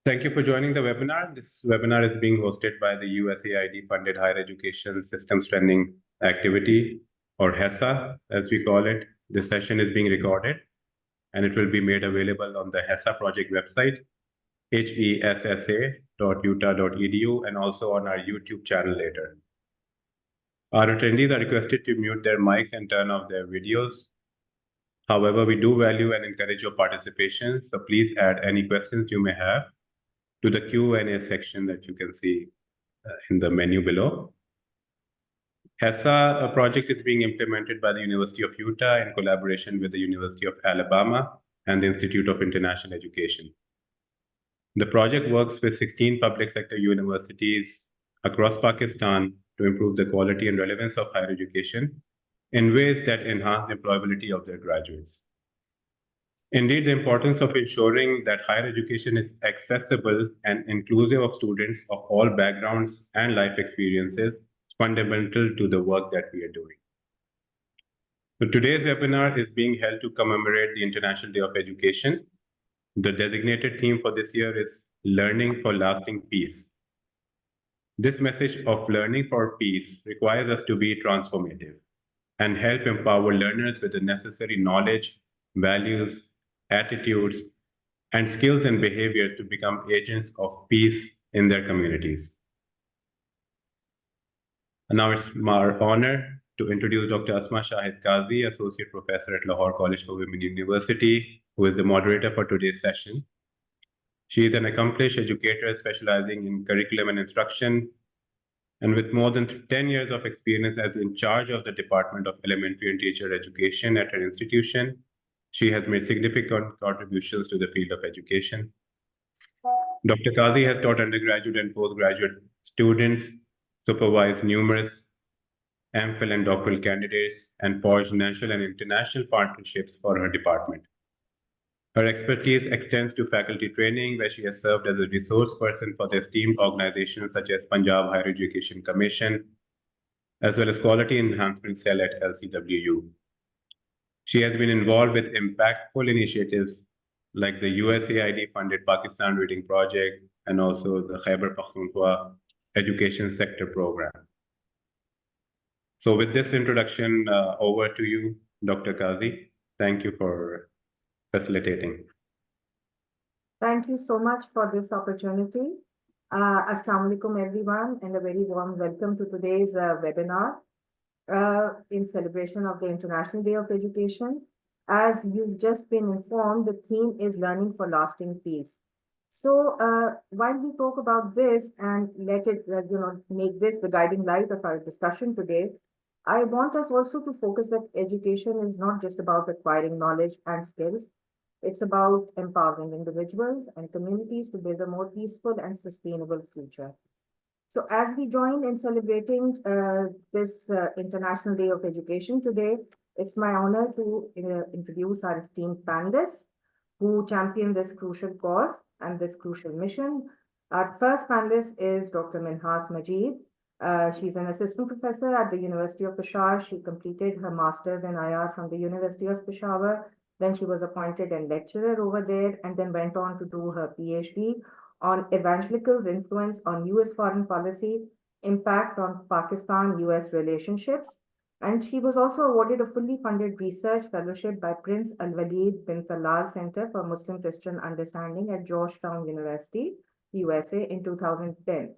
Thank you for joining the webinar. This webinar is being hosted by the USAID-funded Higher Education System Strengthening Activity, or HESSA, as we call it. This session is being recorded, and it will be made available on the HESSA project website, hessa.utah.edu, and also on our YouTube channel later. Our attendees are requested to mute their mics and turn off their videos. However, we do value and encourage your participation, so please add any questions you may have to the Q&A section that you can see in the menu below. HESSA project is being implemented by the University of Utah in collaboration with the University of Alabama and the Institute of International Education. The project works with 16 public sector universities across Pakistan to improve the quality and relevance of higher education in ways that enhance the employability of their graduates. Indeed, the importance of ensuring that higher education is accessible and inclusive of students of all backgrounds and life experiences is fundamental to the work that we are doing. So today's webinar is being held to commemorate the International Day of Education. The designated theme for this year is Learning for Lasting Peace. This message of learning for peace requires us to be transformative and help empower learners with the necessary knowledge, values, attitudes, and skills and behaviors to become agents of peace in their communities. And now it's my honor to introduce Dr. Asma Shahid Qazi, Associate Professor at Lahore College for Women University, who is the moderator for today's session. She is an accomplished educator specializing in curriculum and instruction, and with more than 10 years of experience as in charge of the Department of Elementary and Teacher Education at her institution. She has made significant contributions to the field of education. Dr. Qazi has taught undergraduate and postgraduate students, supervised numerous MPhil and doctoral candidates, and forged national and international partnerships for her department. Her expertise extends to faculty training, where she has served as a resource person for the esteemed organizations such as Punjab Higher Education Commission, as well as Quality Enhancement Cell at LCWU. She has been involved with impactful initiatives like the USAID-funded Pakistan Reading Project and also the Khyber Pakhtunkhwa Education Sector Program. So with this introduction, over to you, Dr. Qazi. Thank you for facilitating. Thank you so much for this opportunity. Assalamu alaikum everyone, and a very warm welcome to today's webinar. In celebration of the International Day of Education. As you've just been informed, the theme is Learning for Lasting Peace. So while we talk about this and let it make this the guiding light of our discussion today, I want us also to focus that education is not just about acquiring knowledge and skills. It's about empowering individuals and communities to build a more peaceful and sustainable future. So as we join in celebrating this International Day of Education today, it's my honor to introduce our esteemed panelists who champion this crucial cause and this crucial mission. Our first panelist is Dr. Minhas Majeed. She's an assistant professor at the University of Peshawar. She completed her master's in IR from the University of Peshawar. Then she was appointed a lecturer over there and then went on to do her PhD on evangelicals' influence on US foreign policy, impact on Pakistan-US relationships. And she was also awarded a fully funded research fellowship by Prince Al-Walid bin Talal Center for Muslim-Christian Understanding at Georgetown University, USA in 2010.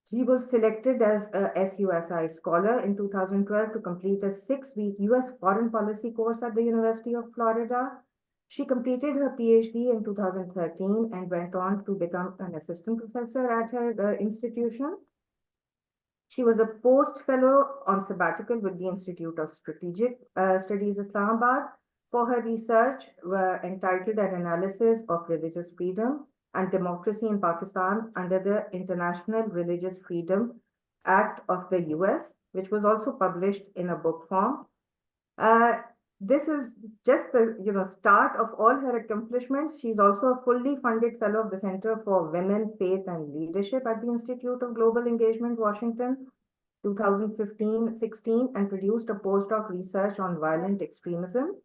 She was selected as a SUSI scholar in 2012 to complete a 6-week US foreign policy course at the University of Florida. She completed her PhD in 2013 and went on to become an assistant professor at her institution. She was a post fellow on sabbatical with the Institute of Strategic Studies Islamabad for her research entitled An Analysis of Religious Freedom and Democracy in Pakistan under the International Religious Freedom Act of the US, which was also published in a book form. This is just the start of all her accomplishments. She's also a fully funded fellow of the Center for Women, Faith and Leadership at the Institute of Global Engagement, Washington, 2015-16, and produced a postdoc research on violent extremism,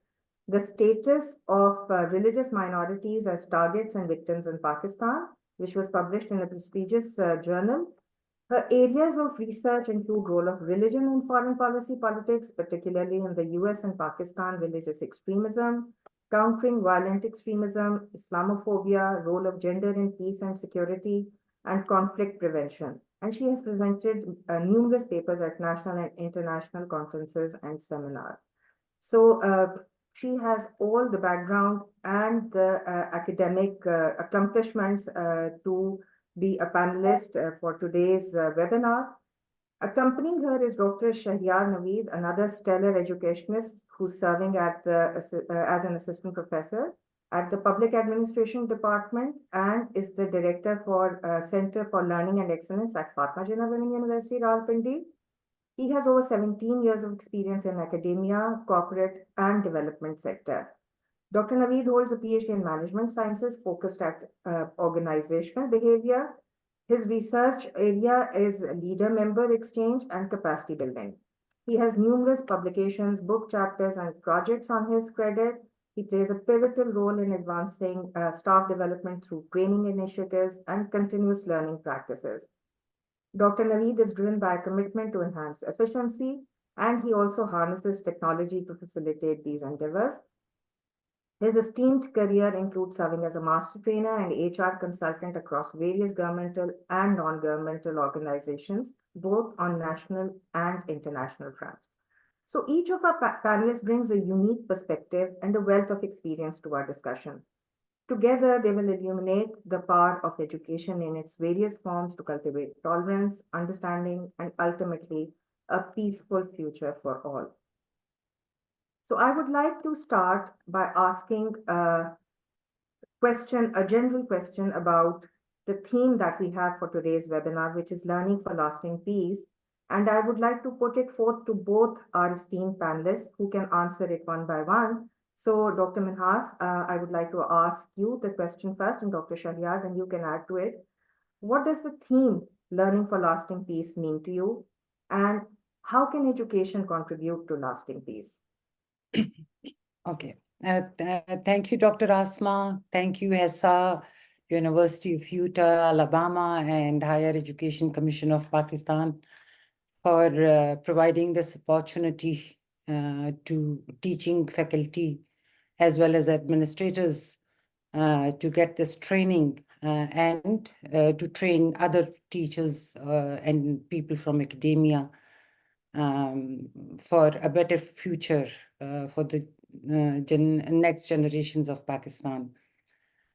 the status of religious minorities as targets and victims in Pakistan, which was published in a prestigious journal. Her areas of research include role of religion in foreign policy politics, particularly in the US and Pakistan, religious extremism, countering violent extremism, Islamophobia, role of gender in peace and security, and conflict prevention. And she has presented numerous papers at national and international conferences and seminars. So she has all the background and the academic accomplishments to be a panelist for today's webinar. Accompanying her is Dr. Shaheryar Naveed, another stellar educationist who's serving at as an assistant professor at the Public Administration Department and is the director for Center for Learning and Excellence at Fatima Jinnah University, Rawalpindi. He has over 17 years of experience in academia, corporate, and development sector. Dr. Naveed holds a PhD in management sciences focused at organizational behavior. His research area is leader member exchange and capacity building. He has numerous publications, book chapters, and projects on his credit. He plays a pivotal role in advancing staff development through training initiatives and continuous learning practices. Dr. Naveed is driven by a commitment to enhance efficiency, and he also harnesses technology to facilitate these endeavors. His esteemed career includes serving as a master trainer and HR consultant across various governmental and non-governmental organizations, both on national and international fronts. So each of our panelists brings a unique perspective and a wealth of experience to our discussion. Together, they will illuminate the power of education in its various forms to cultivate tolerance, understanding, and ultimately a peaceful future for all. So I would like to start by asking a general question about the theme that we have for today's webinar, which is learning for lasting peace. And I would like to put it forth to both our esteemed panelists who can answer it one by one. So Dr. Minhas, I would like to ask you the question first, and Dr. Shaheryar, then you can add to it. What does the theme learning for lasting peace mean to you? And how can education contribute to lasting peace? Okay. Thank you, Dr. Asma. Thank you, HESSA, University of Utah, Alabama, and Higher Education Commission of Pakistan for providing this opportunity to teaching faculty as well as administrators to get this training and to train other teachers and people from academia for a better future for the next generations of Pakistan.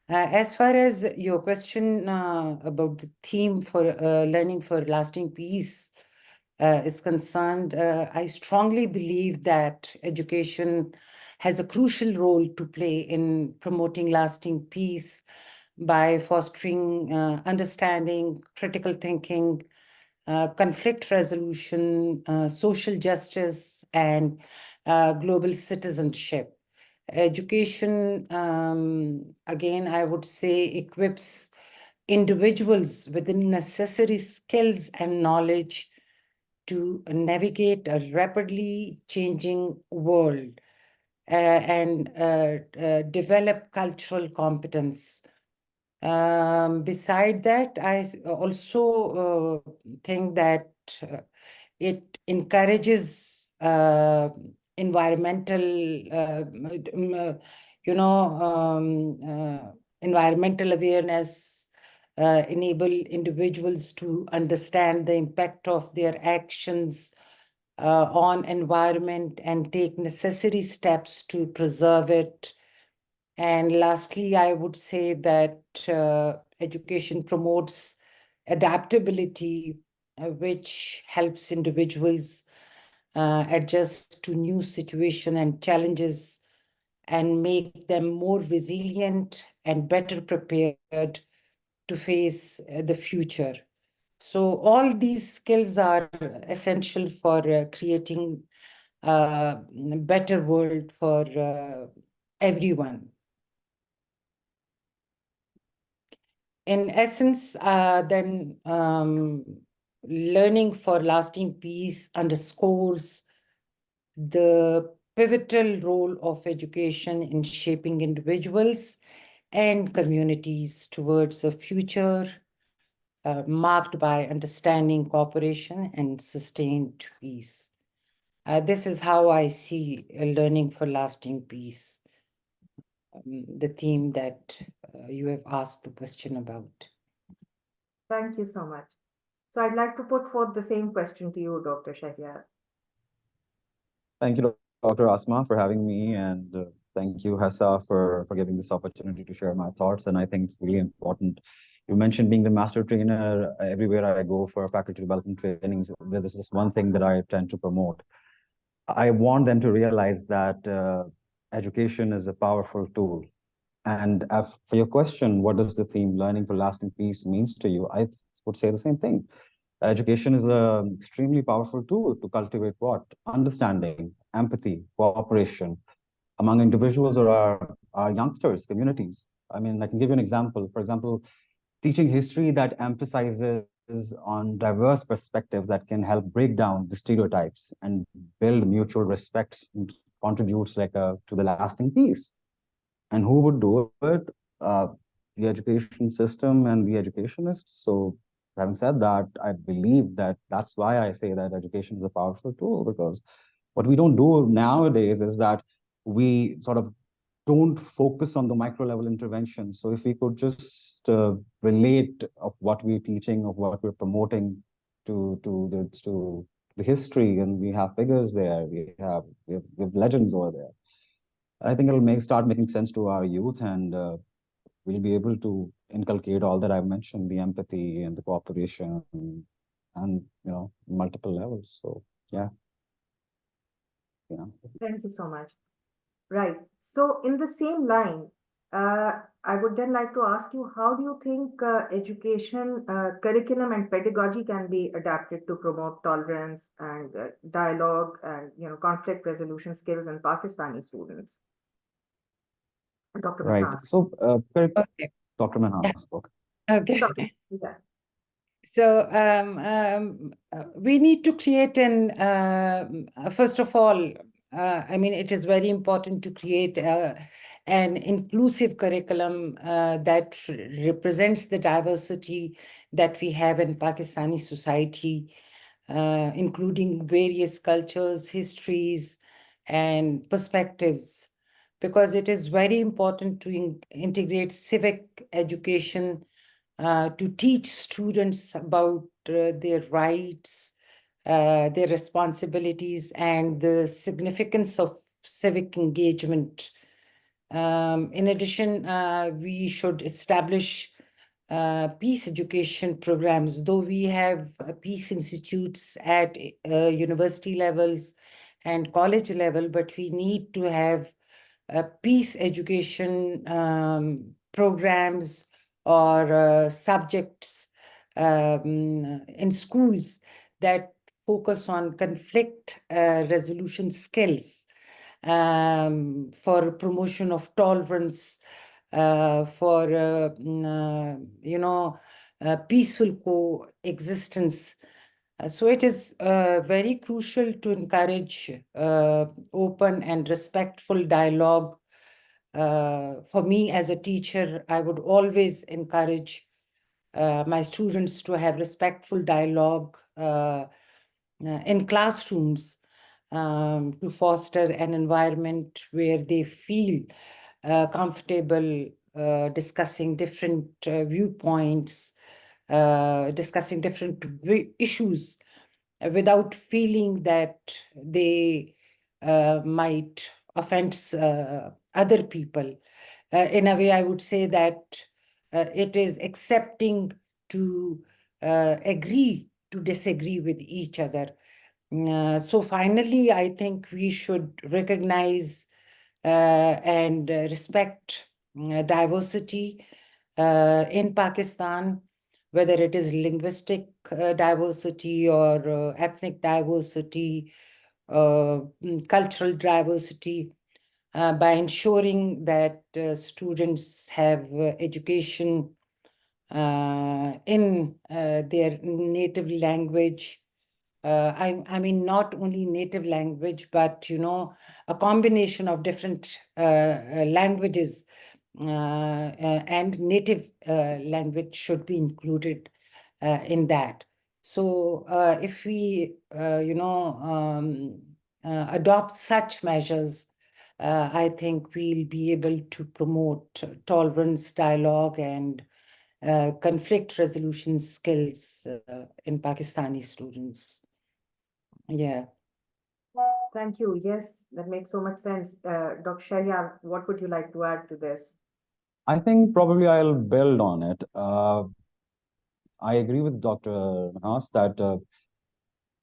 As far as your question about the theme for learning for lasting peace is concerned, I strongly believe that education has a crucial role to play in promoting lasting peace by fostering understanding, critical thinking, conflict resolution, social justice, and global citizenship. Education, again, I would say, equips individuals with the necessary skills and knowledge to navigate a rapidly changing world and develop cultural competence. Beside that, I also think that it encourages environmental, environmental awareness, enable individuals to understand the impact of their actions on environment and take necessary steps to preserve it. And lastly, I would say that education promotes adaptability, which helps individuals adjust to new situations and challenges and make them more resilient and better prepared to face the future. So all these skills are essential for creating a better world for everyone. In essence, then learning for lasting peace underscores the pivotal role of education in shaping individuals and communities towards a future marked by understanding, cooperation, and sustained peace. This is how I see learning for lasting peace, the theme that you have asked the question about. Thank you so much. So I'd like to put forth the same question to you, Dr. Shaheryar. Thank you, Dr. Asma, for having me, and thank you, HESSA, for giving this opportunity to share my thoughts. And I think it's really important. You mentioned being the master trainer. Everywhere I go for faculty development trainings, this is one thing that I tend to promote. I want them to realize that education is a powerful tool. And for your question, what does the theme learning for lasting peace means to you? I would say the same thing. Education is an extremely powerful tool to cultivate what? Understanding, empathy, cooperation among individuals or our youngsters, communities. I mean, I can give you an example. For example, teaching history that emphasizes on diverse perspectives that can help break down the stereotypes and build mutual respect contributes to the lasting peace. And who would do it? The education system and the educationists. So having said that, I believe that that's why I say that education is a powerful tool, because what we don't do nowadays is that we sort of don't focus on the micro level intervention. So if we could just relate of what we're teaching, of what we're promoting to the history, and we have figures there, we have legends over there. I think it'll start making sense to our youth, and we'll be able to inculcate all that I've mentioned, the empathy and the cooperation and multiple levels. So yeah. Thank you so much. Right. So in the same line, I would then like to ask you, how do you think education, curriculum and pedagogy can be adapted to promote tolerance and dialogue and conflict resolution skills in Pakistani students? Dr. Right. Minhas. So, Okay. Dr. Minhas. Okay. Okay. Sorry. Yeah. So we need to create first of all, I mean, it is very important to create an inclusive curriculum that represents the diversity that we have in Pakistani society, including various cultures, histories, and perspectives, because it is very important to integrate civic education to teach students about their rights, their responsibilities, and the significance of civic engagement. In addition, we should establish peace education programs, though we have peace institutes at university levels and college level, but we need to have peace education programs or subjects in schools that focus on conflict resolution skills, for promotion of tolerance, for peaceful coexistence. So it is very crucial to encourage open and respectful dialogue. For me as a teacher, I would always encourage my students to have respectful dialogue in classrooms, to foster an environment where they feel comfortable discussing different viewpoints, discussing different issues without feeling that they might offend other people. In a way, I would say that it is accepting to agree to disagree with each other. So finally, I think we should recognize and respect diversity in Pakistan, whether it is linguistic diversity or ethnic diversity, cultural diversity, by ensuring that students have education in their native language. I mean, not only native language, but, a combination of different languages and native language should be included in that. So if we, adopt such measures, I think we'll be able to promote tolerance, dialogue, and conflict resolution skills in Pakistani students. Yeah. Thank you. Yes, that makes so much sense. Dr. Shaheryar, what would you like to add to this? I think probably I'll build on it. I agree with Dr. Minhas that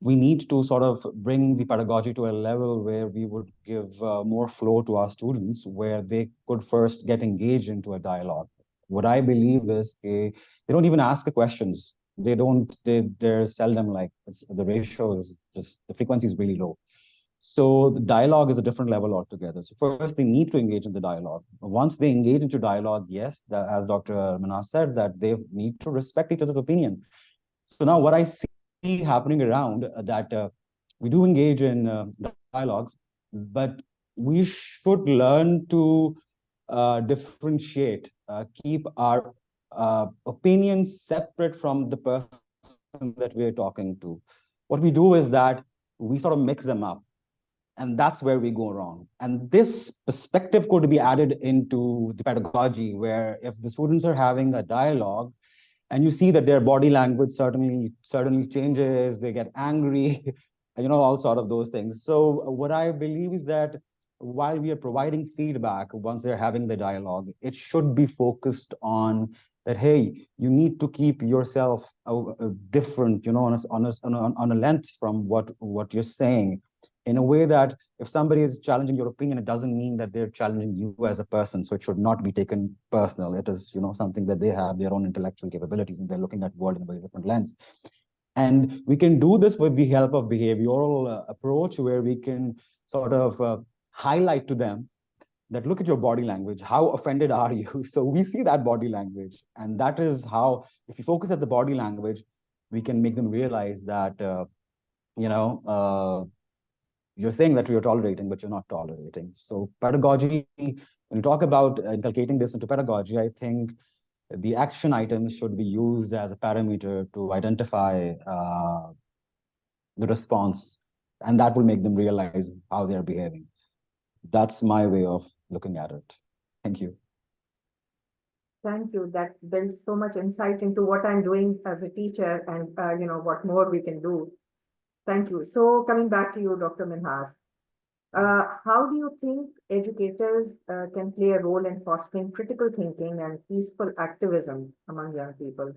we need to sort of bring the pedagogy to a level where we would give more flow to our students, where they could first get engaged into a dialogue. What I believe is they don't even ask the questions. They're seldom like, the ratio is just, the frequency is really low. So the dialogue is a different level altogether. So first, they need to engage in the dialogue. Once they engage into dialogue, yes, as Dr. Minhas said, that they need to respect each other's opinion. So now what I see happening around that we do engage in dialogues, but we should learn to differentiate, keep our opinions separate from the person that we're talking to. What we do is that we sort of mix them up. And that's where we go wrong. And this perspective could be added into the pedagogy, where if the students are having a dialogue, and you see that their body language certainly changes, they get angry, all sort of those things. So what I believe is that while we are providing feedback once they're having the dialogue, it should be focused on that, hey, you need to keep yourself different, on a length from what you're saying, in a way that if somebody is challenging your opinion, it doesn't mean that they're challenging you as a person. So it should not be taken personal. It is, something that they have their own intellectual capabilities and they're looking at the world in a very different lens. And we can do this with the help of behavioral approach, where we can sort of highlight to them that, look at your body language. How offended are you? So we see that body language. And that is how, if you focus at the body language, we can make them realize that, you're saying that you're tolerating, but you're not tolerating. So pedagogy, when you talk about inculcating this into pedagogy, I think the action items should be used as a parameter to identify the response, and that will make them realize how they're behaving. That's my way of looking at it. Thank you. Thank you. That builds so much insight into what I'm doing as a teacher and, what more we can do. Thank you. So coming back to you, Dr. Minhas, how do you think educators can play a role in fostering critical thinking and peaceful activism among young people?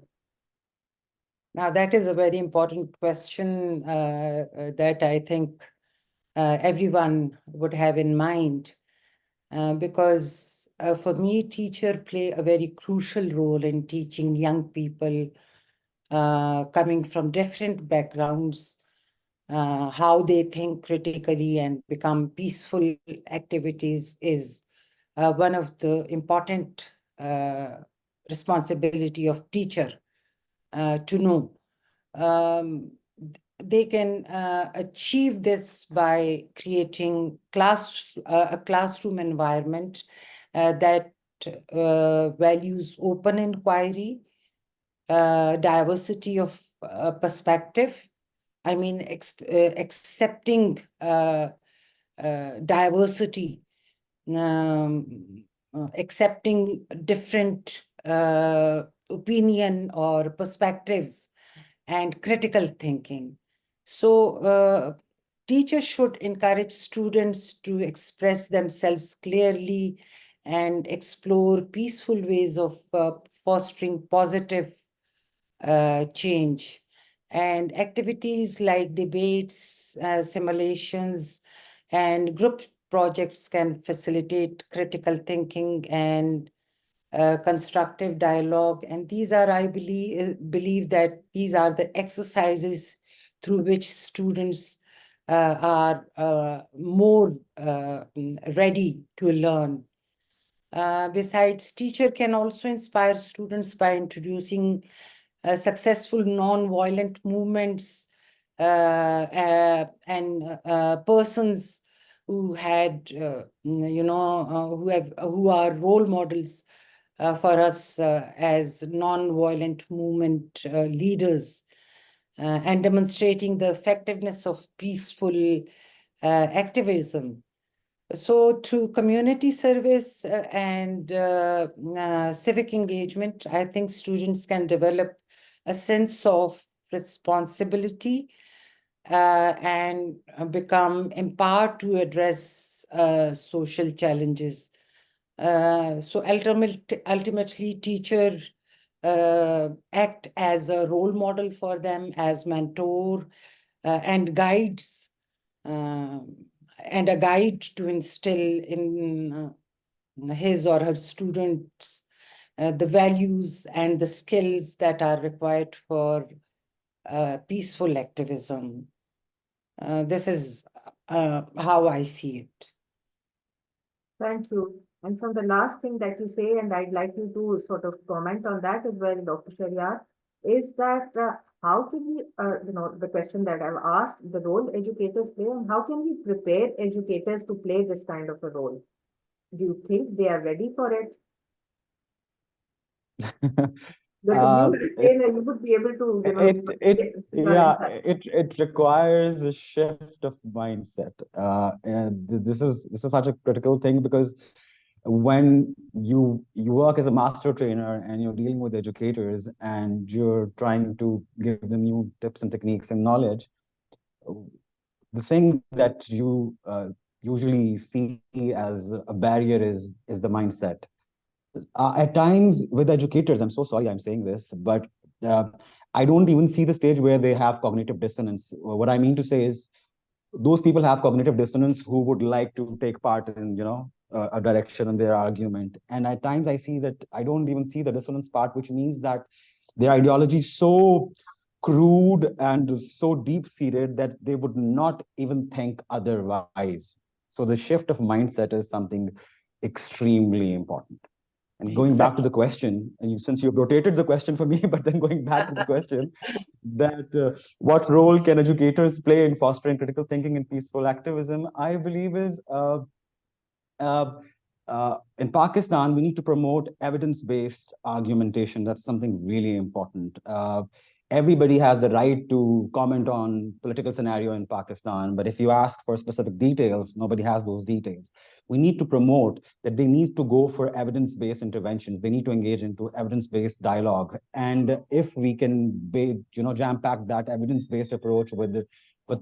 Now, that is a very important question that I think everyone would have in mind, because for me, teachers play a very crucial role in teaching young people coming from different backgrounds how they think critically and become peaceful activities is one of the important responsibility of teacher to know. They can achieve this by creating a classroom environment that values open inquiry, diversity of perspective. I mean, accepting diversity, accepting different opinion or perspectives, and critical thinking. So teachers should encourage students to express themselves clearly and explore peaceful ways of fostering positive change. And activities like debates, simulations, and group projects can facilitate critical thinking and constructive dialogue. And these are, I believe that these are the exercises through which students are more ready to learn. Besides, teacher can also inspire students by introducing successful non-violent movements and persons who had, who are role models for us as non-violent movement leaders, and demonstrating the effectiveness of peaceful activism. So through community service and civic engagement, I think students can develop a sense of responsibility and become empowered to address social challenges. So ultimately, teacher act as a role model for them, as mentor and guides, and a guide to instill in his or her students the values and the skills that are required for peaceful activism. This is how I see it. Thank you. And from the last thing that you say, and I'd like you to sort of comment on that as well, Dr. Shaheryar, is that how can we, the question that I've asked, the role educators play, and how can we prepare educators to play this kind of a role? Do you think they are ready for it? Because you would be able to, it requires a shift of mindset. And this is such a critical thing, because when you work as a master trainer and you're dealing with educators and you're trying to give them new tips and techniques and knowledge, the thing that you usually see as a barrier is the mindset. At times with educators, I'm so sorry I'm saying this, but I don't even see the stage where they have cognitive dissonance. What I mean to say is, those people have cognitive dissonance who would like to take part in, a direction in their argument. And at times I see that I don't even see the dissonance part, which means that their ideology is so crude and so deep-seated that they would not even think otherwise. So the shift of mindset is something extremely important. And going back to the question, since you've rotated the question for me, but then going back to the question, that what role can educators play in fostering critical thinking and peaceful activism, I believe is in Pakistan, we need to promote evidence-based argumentation. That's something really important. Everybody has the right to comment on political scenario in Pakistan, but if you ask for specific details, nobody has those details. We need to promote that they need to go for evidence-based interventions. They need to engage into evidence-based dialogue. And if we can, jam-pack that evidence-based approach with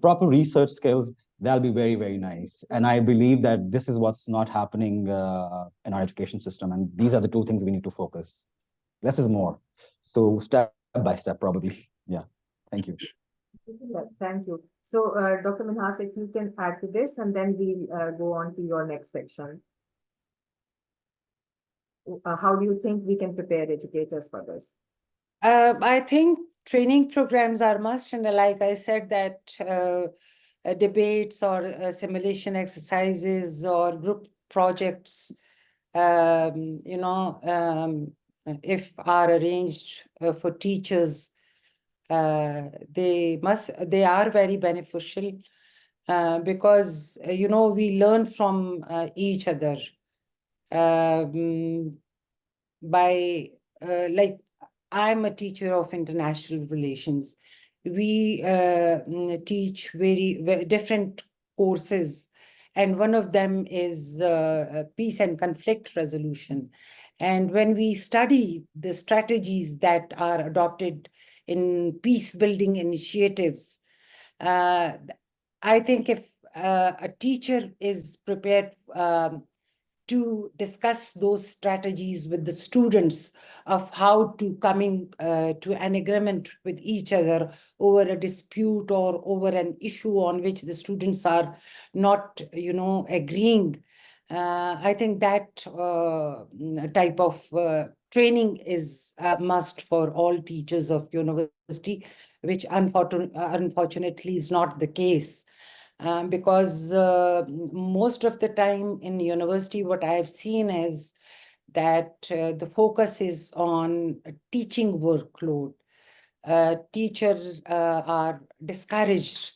proper research skills, that'll be very, very nice. And I believe that this is what's not happening in our education system. And these are the two things we need to focus. Less is more. So step by step, probably. Yeah. Thank you. Thank you. So, Dr. Minhas, if you can add to this, and then we'll go on to your next section. How do you think we can prepare educators for this? I think training programs are must, and like I said, that debates or simulation exercises or group projects, if are arranged for teachers, they are very beneficial because, we learn from each other by, like, I'm a teacher of international relations. We teach very different courses, and one of them is peace and conflict resolution. And when we study the strategies that are adopted in peace-building initiatives, I think if a teacher is prepared to discuss those strategies with the students of how to coming to an agreement with each other over a dispute or over an issue on which the students are not, agreeing. I think that type of training is a must for all teachers of university, which unfortunately is not the case. Because most of the time in university, what I've seen is that the focus is on teaching workload. Teachers are discouraged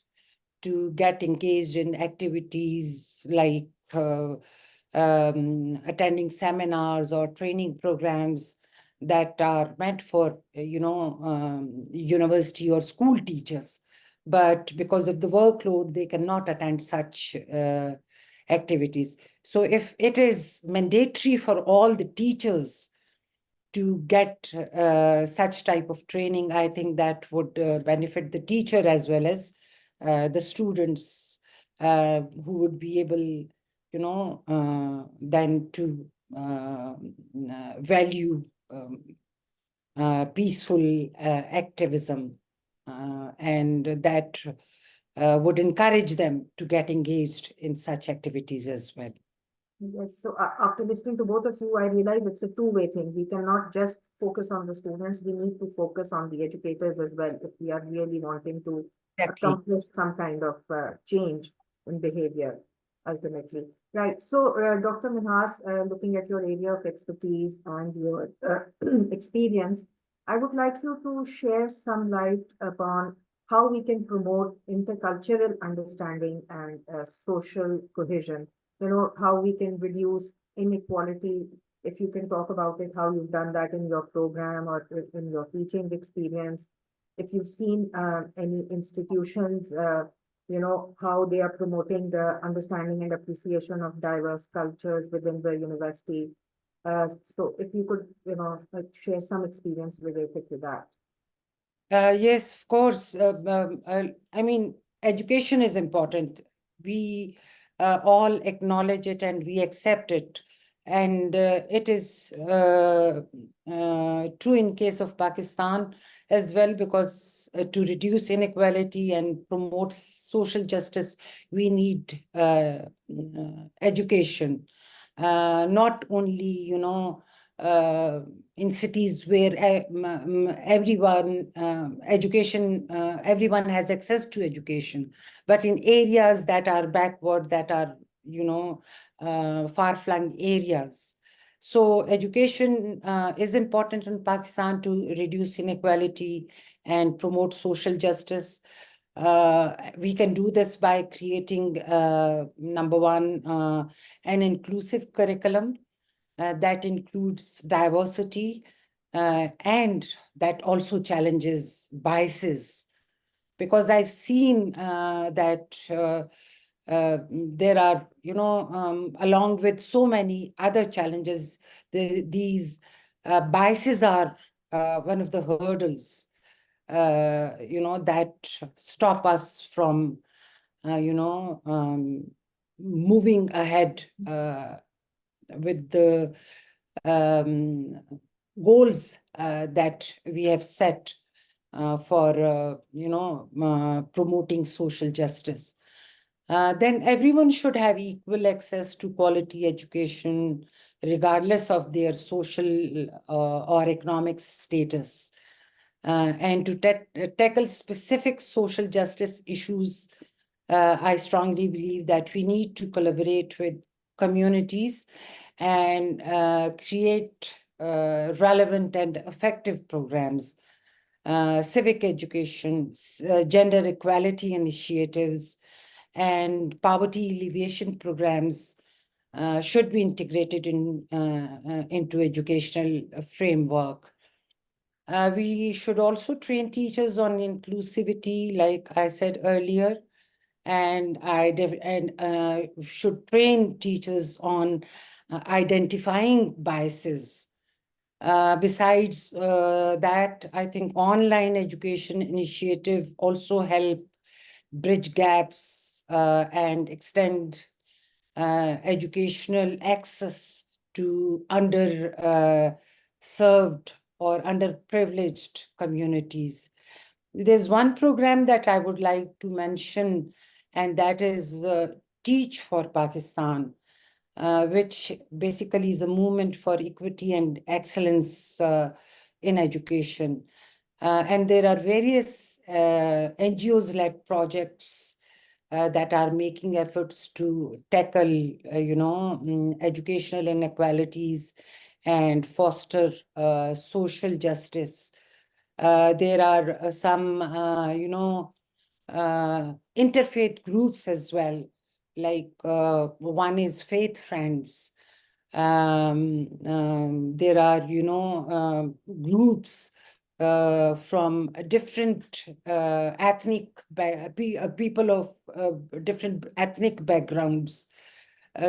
to get engaged in activities like attending seminars or training programs that are meant for, university or school teachers. But because of the workload, they cannot attend such activities. So if it is mandatory for all the teachers to get such type of training, I think that would benefit the teacher as well as the students who would be able, then to value peaceful activism, and that would encourage them to get engaged in such activities as well. Yes, so after listening to both of you, I realize it's a two-way thing. We cannot just focus on the students. We need to focus on the educators as well if we are really wanting to accomplish some kind of change in behavior ultimately. Right. So, Dr. Minhas, looking at your area of expertise and your experience, I would like you to share some light upon how we can promote intercultural understanding and social cohesion. How we can reduce inequality. If you can talk about it, how you've done that in your program or in your teaching experience. If you've seen any institutions, how they are promoting the understanding and appreciation of diverse cultures within the university. So if you could, share some experience related to that. Yes, of course. I mean, education is important. We all acknowledge it and we accept it. And it is true in case of Pakistan as well, because to reduce inequality and promote social justice, we need education. Not only, in cities where everyone everyone has access to education, but in areas that are backward, that are far-flung areas. So education is important in Pakistan to reduce inequality and promote social justice. We can do this by creating, number one, an inclusive curriculum that includes diversity and that also challenges biases. Because I've seen that there are, along with so many other challenges, these biases are one of the hurdles, that stop us from, moving ahead with the goals that we have set for, promoting social justice. Then everyone should have equal access to quality education, regardless of their social or economic status. And to tackle specific social justice issues, I strongly believe that we need to collaborate with communities and create relevant and effective programs. Civic education, gender equality initiatives, and poverty alleviation programs should be integrated into educational framework. We should also train teachers on inclusivity, like I said earlier, and should train teachers on identifying biases. Besides that, I think online education initiative also help bridge gaps and extend educational access to underserved or underprivileged communities. There's one program that I would like to mention, and that is Teach for Pakistan, which basically is a movement for equity and excellence in education. And there are various NGOs-led projects that are making efforts to tackle, educational inequalities and foster social justice. There are some, interfaith groups as well. Like one is Faith Friends. There are, groups from different people of different ethnic backgrounds.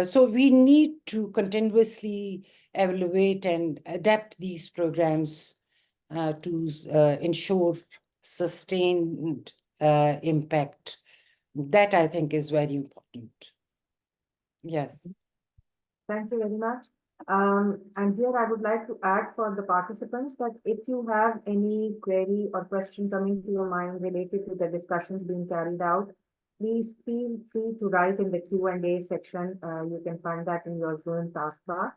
So we need to continuously evaluate and adapt these programs to ensure sustained impact. That I think is very important. Yes. Thank you very much. And here I would like to add for the participants that if you have any query or question coming to your mind related to the discussions being carried out, please feel free to write in the Q&A section. You can find that in your Zoom taskbar.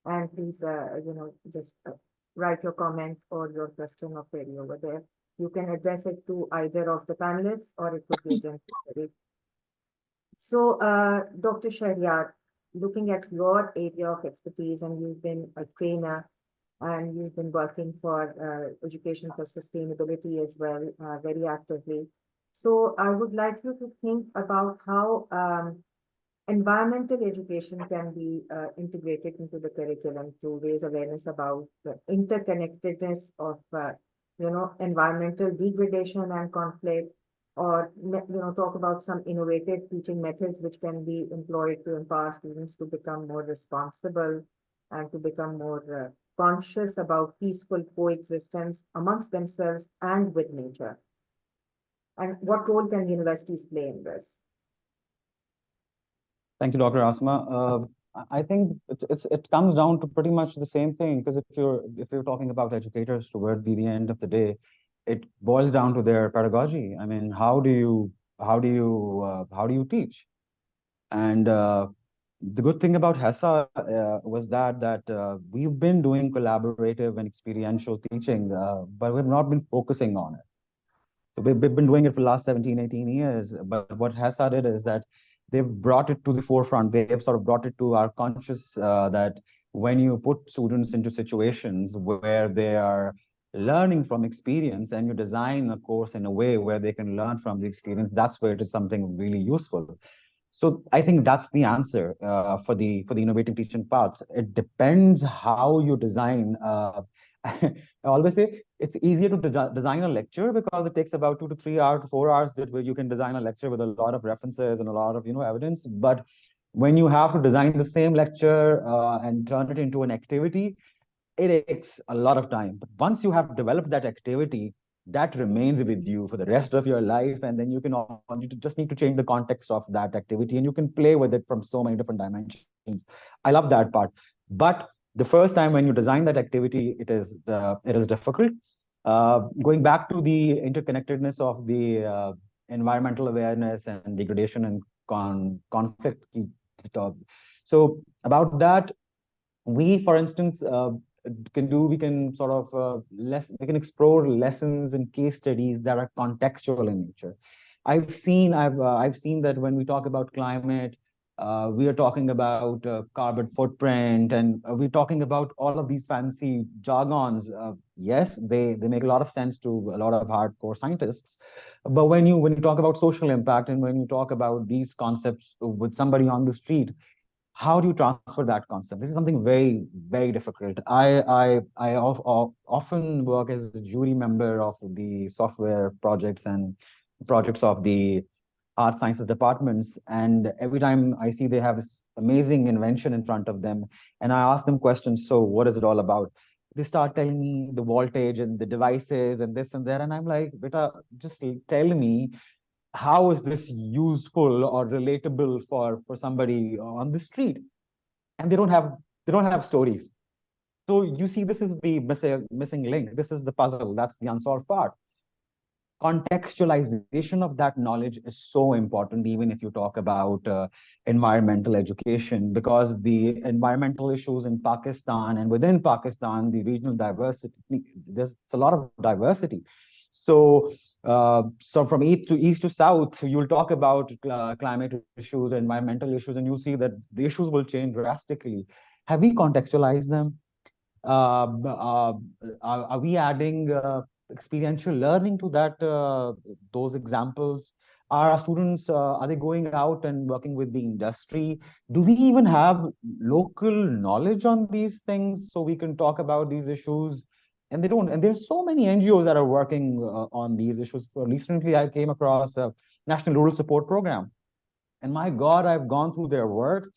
And please, just write your comment or your question or query over there. You can address it to either of the panelists or it could be a general query. So, Dr. Shaheryar, looking at your area of expertise, and you've been a trainer and you've been working for education for sustainability as well, very actively. So I would like you to think about how environmental education can be integrated into the curriculum to raise awareness about the interconnectedness of, environmental degradation and conflict, or talk about some innovative teaching methods which can be employed to empower students to become more responsible and to become more conscious about peaceful coexistence amongst themselves and with nature. And what role can universities play in this? Thank you, Dr. Asma. I think it comes down to pretty much the same thing, because if you're talking about educators toward the end of the day, it boils down to their pedagogy. I mean, how do you teach? And the good thing about HESSA was that we've been doing collaborative and experiential teaching, but we've not been focusing on it. So we've been doing it for the last 17, 18 years. But what HESSA did is that they've brought it to the forefront. They've sort of brought it to our conscious that when you put students into situations where they are learning from experience and you design a course in a way where they can learn from the experience, that's where it is something really useful. So I think that's the answer for the innovative teaching parts. It depends how you design. I always say it's easier to design a lecture because it takes about 2 to 3 hours to 4 hours that where you can design a lecture with a lot of references and a lot of evidence. But when you have to design the same lecture and turn it into an activity, it takes a lot of time. But once you have developed that activity, that remains with you for the rest of your life, and then you just need to change the context of that activity, and you can play with it from so many different dimensions. I love that part. But the first time when you design that activity, it is difficult. Going back to the interconnectedness of the environmental awareness and degradation and conflict. So about that, we, for instance, we can explore lessons and case studies that are contextual in nature. I've seen that when we talk about climate, we are talking about carbon footprint, and we're talking about all of these fancy jargons. Yes, they make a lot of sense to a lot of hardcore scientists, but when you talk about social impact and when you talk about these concepts with somebody on the street, how do you transfer that concept? This is something very, very difficult. I often work as a jury member of the software projects and projects of the art sciences departments. And every time I see they have this amazing invention in front of them, and I ask them questions, so what is it all about? They start telling me the voltage and the devices and this and that. And I'm like, beta, just tell me, how is this useful or relatable for somebody on the street? And they don't have stories. So you see, this is the missing link. This is the puzzle. That's the unsolved part. Contextualization of that knowledge is so important, even if you talk about environmental education, because the environmental issues in Pakistan and within Pakistan, the regional diversity, there's a lot of diversity. So from east to south, you'll talk about climate issues, environmental issues, and you'll see that the issues will change drastically. Have we contextualized them? Are we adding experiential learning to that those examples? Are our students, are they going out and working with the industry? Do we even have local knowledge on these things so we can talk about these issues? And they don't. And there's so many NGOs that are working on these issues. Recently, I came across a National Rural Support Program. And my God, I've gone through their work.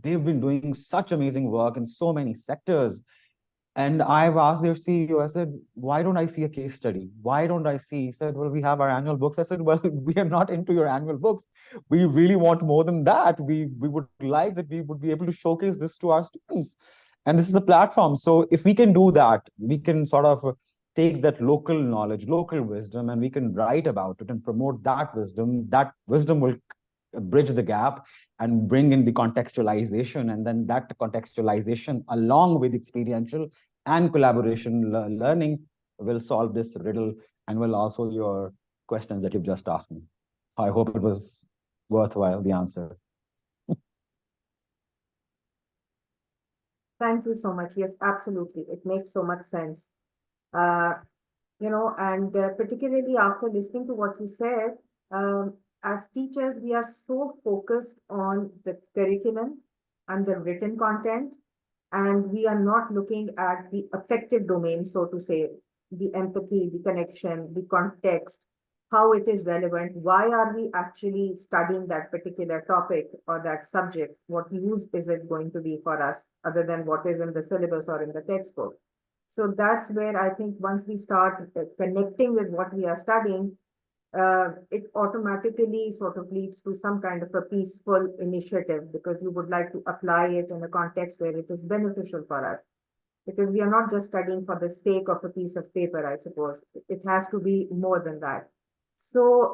They've been doing such amazing work in so many sectors. And I've asked their CEO, I said, why don't I see a case study? Why don't I see? He said, well, we have our annual books. I said, well, we are not into your annual books. We really want more than that. We would like that we would be able to showcase this to our students. And this is the platform. So if we can do that, we can sort of take that local knowledge, local wisdom, and we can write about it and promote that wisdom. That wisdom will bridge the gap and bring in the contextualization, and then that contextualization along with experiential and collaboration learning will solve this riddle and will also your questions that you've just asked me. I hope it was worthwhile, the answer. Thank you so much. Yes, absolutely. It makes so much sense. And particularly after listening to what you said, as teachers, we are so focused on the curriculum and the written content, and we are not looking at the affective domain, so to say, the empathy, the connection, the context, how it is relevant, why are we actually studying that particular topic or that subject, what use is it going to be for us other than what is in the syllabus or in the textbook. So that's where I think once we start connecting with what we are studying, it automatically sort of leads to some kind of a peaceful initiative, because you would like to apply it in a context where it is beneficial for us. Because we are not just studying for the sake of a piece of paper, I suppose. It has to be more than that. So,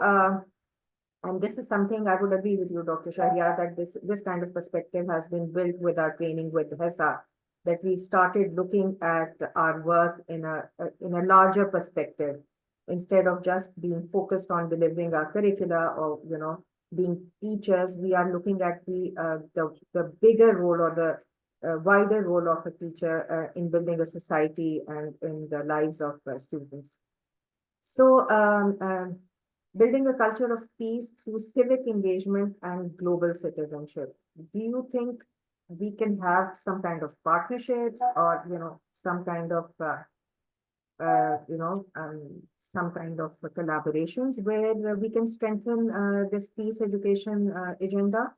and this is something I would agree with you, Dr. Shaheryar, that this kind of perspective has been built with our training with HESSA, that we've started looking at our work in a larger perspective, instead of just being focused on delivering our curricula or being teachers. We are looking at the bigger role or the wider role of a teacher in building a society and in the lives of students. So building a culture of peace through civic engagement and global citizenship. Do you think we can have some kind of partnerships or some kind of some kind of collaborations where we can strengthen this peace education agenda?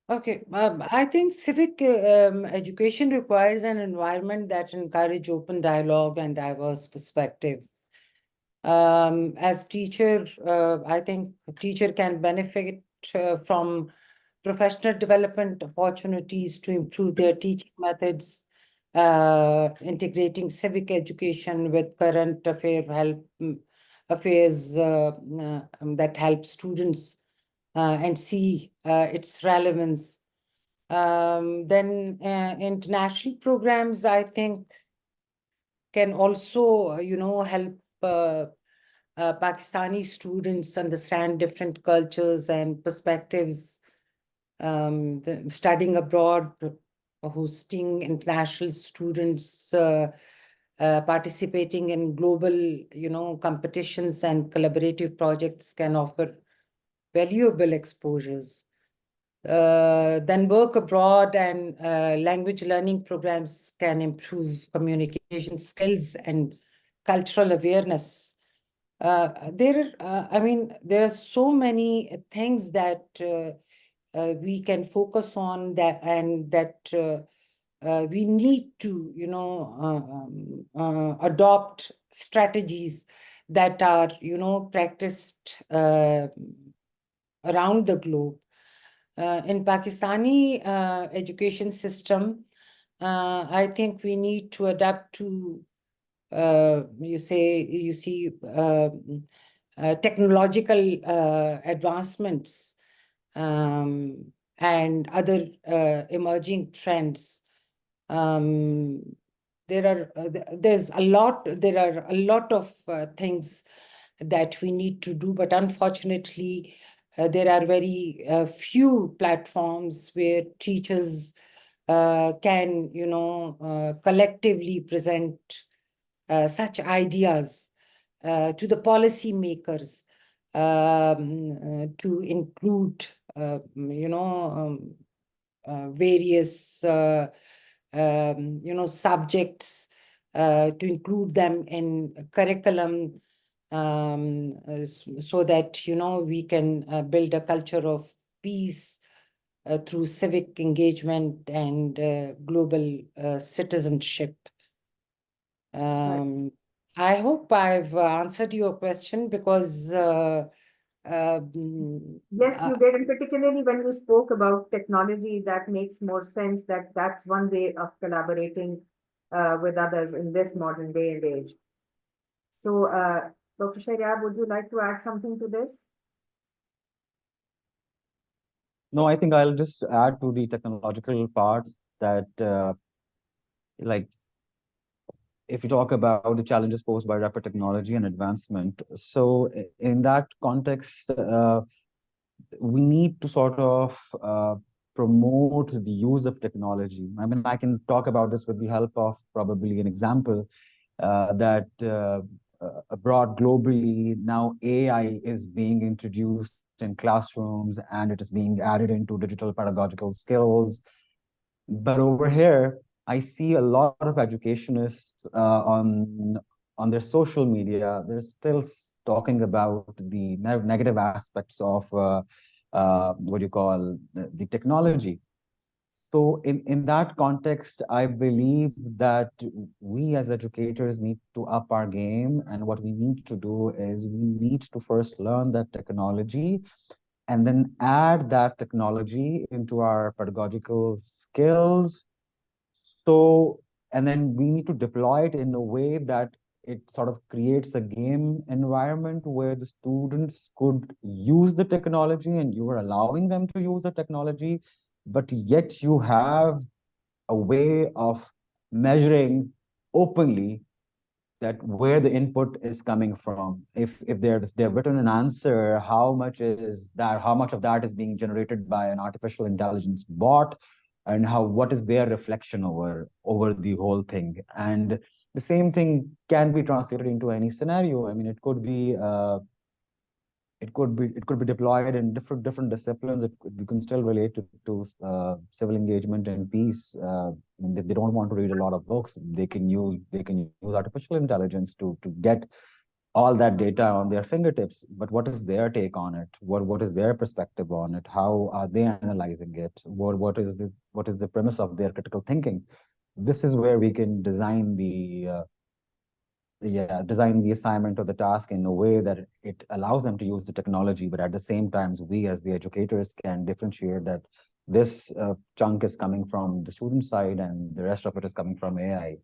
Okay, I think civic education requires an environment that encourages open dialogue and diverse perspectives. As teacher, I think a teacher can benefit from professional development opportunities to improve their teaching methods, integrating civic education with current affairs that help students and see its relevance. Then international programs, I think, can also, help Pakistani students understand different cultures and perspectives. Studying abroad, hosting international students, participating in global, competitions and collaborative projects can offer valuable exposures. Then work abroad and language learning programs can improve communication skills and cultural awareness. There are so many things that we can focus on that, and that we need to, adopt strategies that are, practiced around the globe. In Pakistani education system, I think we need to adapt to technological advancements and other emerging trends. There are a lot of things that we need to do, but unfortunately, there are very few platforms where teachers can, collectively present such ideas to the policy makers to include, various, subjects, to include them in curriculum, so that, we can build a culture of peace through civic engagement and global citizenship. I hope I've answered your question, because Yes, you did, and particularly when you spoke about technology, that makes more sense, that that's one way of collaborating with others in this modern day and age. So, Dr. Shaheryar, would you like to add something to this? No, I think I'll just add to the technological part that, like, if you talk about the challenges posed by rapid technology and advancement, so in that context, we need to sort of promote the use of technology. I mean, I can talk about this with the help of probably an example that abroad globally, now AI is being introduced in classrooms and it is being added into digital pedagogical skills. But over here, I see a lot of educationists on their social media. They're still talking about the negative aspects of what you call the technology. So in that context, I believe that we as educators need to up our game. And what we need to do is we need to first learn that technology and then add that technology into our pedagogical skills. So, and then we need to deploy it in a way that it sort of creates a game environment where the students could use the technology and you are allowing them to use the technology, but yet you have a way of measuring openly that where the input is coming from. If they've written an answer, how much of that is being generated by an artificial intelligence bot, and what is their reflection over the whole thing. And the same thing can be translated into any scenario. I mean, it could be deployed in different disciplines. You can still relate to civil engagement and peace. If they don't want to read a lot of books, they can use artificial intelligence to get all that data on their fingertips. But what is their take on it? What is their perspective on it? How are they analyzing it? What is the premise of their critical thinking? This is where we can design the assignment or the task in a way that it allows them to use the technology, but at the same time, we as the educators can differentiate that this chunk is coming from the student side and the rest of it is coming from AI.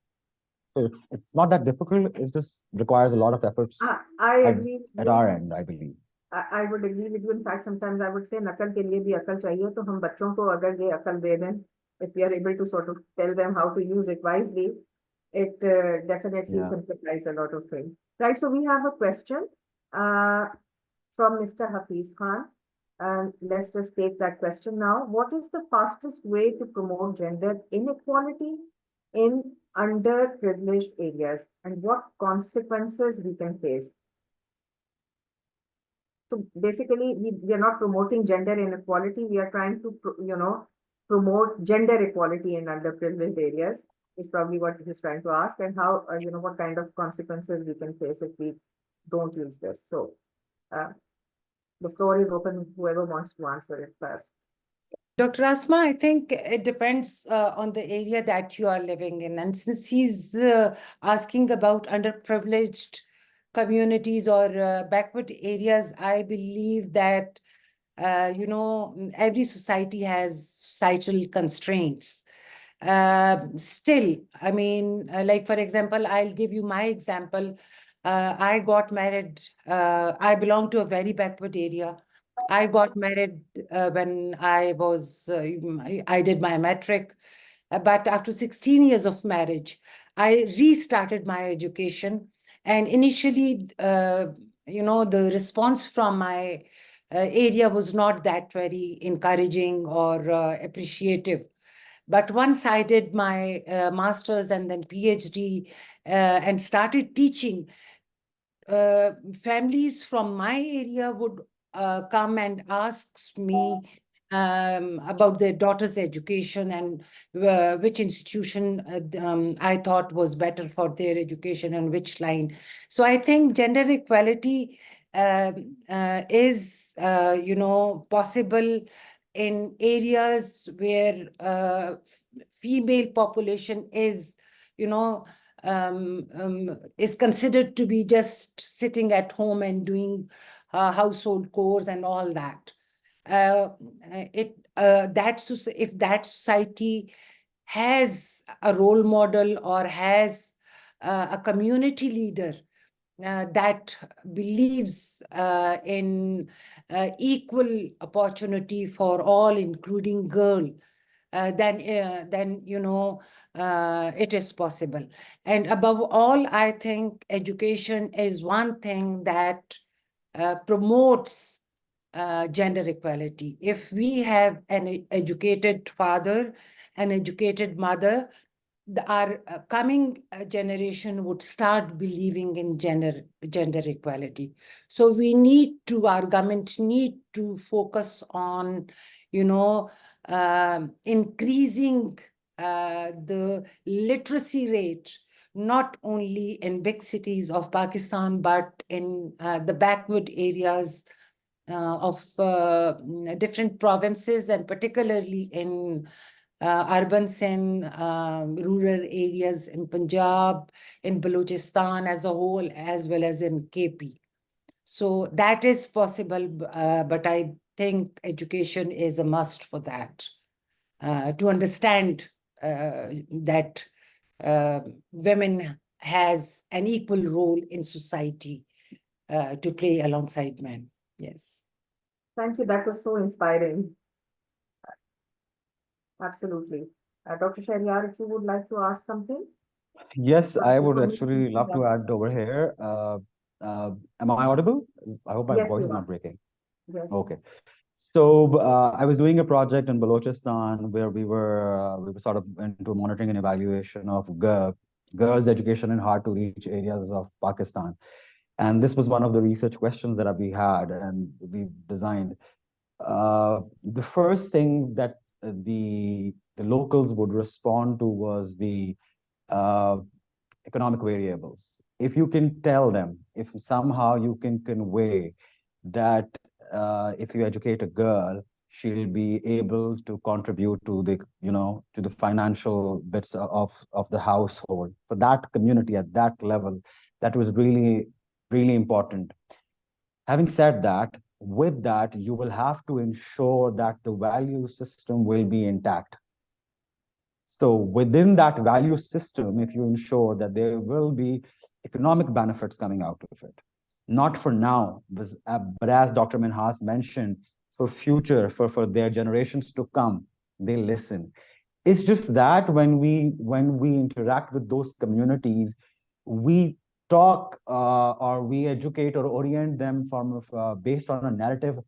So it's not that difficult. It just requires a lot of efforts I agree at our end, I believe. I would agree with you. In fact, sometimes I would say नकल के लिए भी अकल चाहिए, तो हम बच्चों को अगर ये अकल दे दें, if we are able to sort of tell them how to use it wisely, it definitely simplifies a lot of things. Right, so we have a question from Mr. Hafiz Khan. Let's just take that question now. What is the fastest way to promote gender inequality in underprivileged areas, and what consequences we can face? So basically, we are not promoting gender inequality. We are trying to, promote gender equality in underprivileged areas, is probably what he's trying to ask, and how, what kind of consequences we can face if we don't use this. So the floor is open, whoever wants to answer it first. Dr. Asma, I think it depends on the area that you are living in. And since he's asking about underprivileged communities or backward areas, I believe that, every society has societal constraints. Still, I mean, like, for example, I'll give you my example. I got married. I belong to a very backward area. I got married when I did my metric. But after 16 years of marriage, I restarted my education. And initially, the response from my area was not that very encouraging or appreciative. But once I did my master's and then PhD and started teaching, families from my area would come and ask me about their daughter's education and which institution I thought was better for their education and which line. So I think gender equality is, possible in areas where female population is, is considered to be just sitting at home and doing household chores and all that. If that society has a role model or has a community leader that believes in equal opportunity for all, including girl, then it is possible. And above all, I think education is one thing that promotes gender equality. If we have an educated father, an educated mother, our coming generation would start believing in gender equality. So our government need to focus on, increasing the literacy rate, not only in big cities of Pakistan, but in the backward areas of different provinces, and particularly in urban Sindh, rural areas in Punjab, in Balochistan as a whole, as well as in KP. So that is possible, but I think education is a must for that, to understand that women has an equal role in society to play alongside men. Yes. Thank you. That was so inspiring. Absolutely. Dr. Shaheryar, if you would like to ask something. Yes, I would Before actually we- love to add over here. Am I audible? I hope my Yes, voice you is are. not breaking. Yes. Okay. So I was doing a project in Balochistan where we were sort of into monitoring and evaluation of girls' education in hard-to-reach areas of Pakistan. And this was one of the research questions that we had and we designed. The first thing that the locals would respond to was the uh, economic variables. If you can tell them, if somehow you can convey that if you educate a girl, she'll be able to contribute to the financial bits of the household for that community at that level, that was really, really important. Having said that, with that, you will have to ensure that the value system will be intact. So within that value system, if you ensure that there will be economic benefits coming out of it, not for now, but as Dr. Minhas mentioned, for future, for their generations to come, they listen. It's just that when we interact with those communities, we talk or we educate or orient them from based on a narrative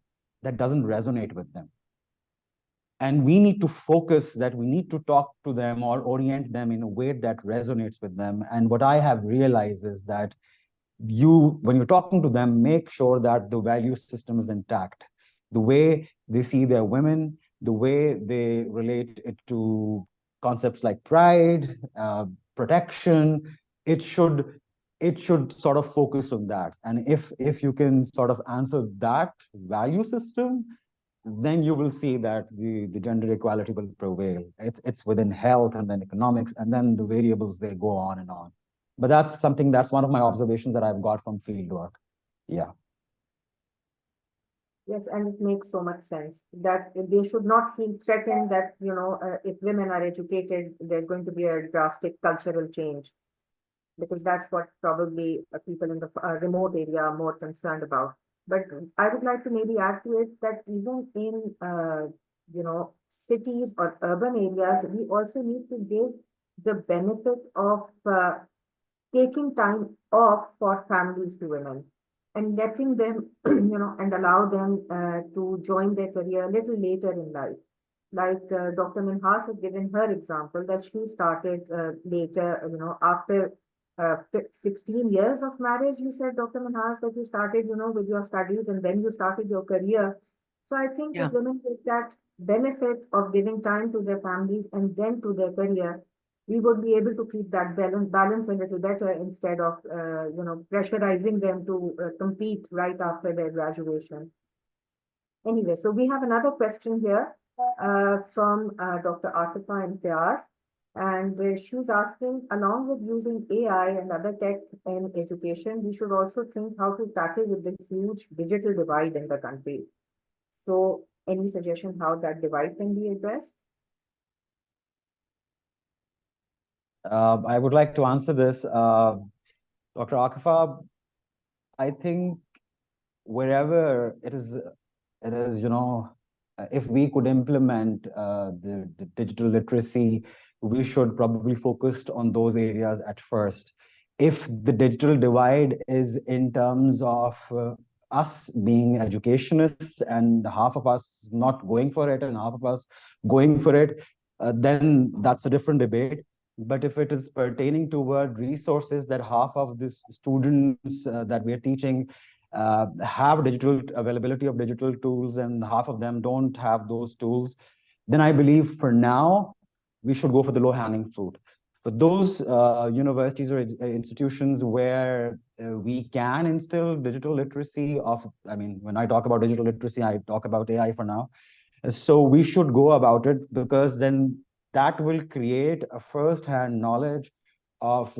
that doesn't resonate with them. And we need to focus that we need to talk to them or orient them in a way that resonates with them. And what I have realized is that when you're talking to them, make sure that the value system is intact. The way they see their women, the way they relate it to concepts like pride, protection, it should sort of focus on that. And if you can sort of answer that value system, then you will see that the gender equality will prevail. It's within health and then economics, and then the variables, they go on and on. But that's one of my observations that I've got from field work. Yeah. Yes, and it makes so much sense that they should not feel threatened that, if women are educated, there's going to be a drastic cultural change, because that's what probably people in the remote area are more concerned about. But I would like to maybe add to it that even in, cities or urban areas, we also need to give the benefit of taking time off for families to women and letting them, and allow them to join their career a little later in life. like Dr. Minhas has given her example that she started later, after 16 years of marriage, you said, Dr. Minhas, that you started, with your studies and then you started your career. So I think Yeah. if women take that benefit of giving time to their families and then to their career, we would be able to keep that balance a little better instead of, pressurizing them to compete right after their graduation. Anyway, so we have another question here from Dr. Atifa Imtiaz. And she's asking, along with using AI and other tech in education, we should also think how to tackle with the huge digital divide in the country. So any suggestion how that divide can be addressed? I would like to answer this. Dr. Akifa, I think wherever it is, if we could implement the digital literacy, we should probably focus on those areas at first. If the digital divide is in terms of us being educationists and half of us not going for it and half of us going for it, then that's a different debate. But if it is pertaining toward resources that half of the students that we are teaching have digital availability of digital tools and half of them don't have those tools, then I believe for now, we should go for the low-hanging fruit. For those universities or institutions where we can instill digital literacy when I talk about digital literacy, I talk about AI for now. So we should go about it because then that will create a first-hand knowledge of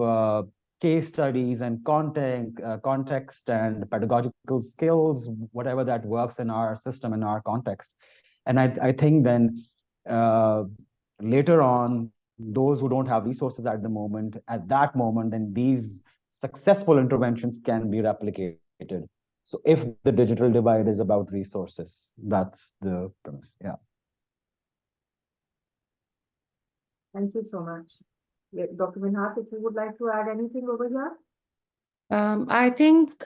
case studies and content, context and pedagogical skills, whatever that works in our system, in our context. And I think then later on, those who don't have resources at that moment, then these successful interventions can be replicated. So if the digital divide is about resources, that's the premise. Yeah. Thank you so much. Yeah, Dr. Minhas, if you would like to add anything over here? I think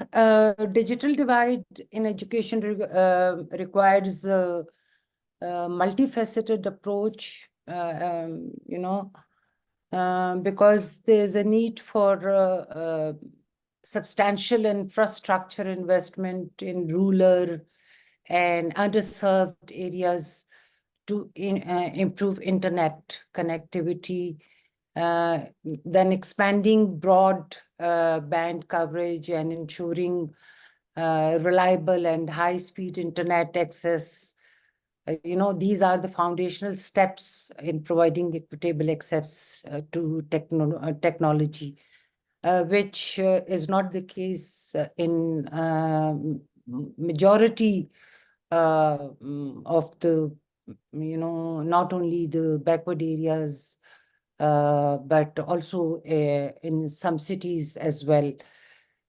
digital divide in education requires a multifaceted approach, because there's a need for substantial infrastructure investment in rural and underserved areas to improve internet connectivity, then expanding broad band coverage and ensuring reliable and high-speed internet access. These are the foundational steps in providing equitable access to technology, which is not the case in majority of the, not only the backward areas, but also in some cities as well.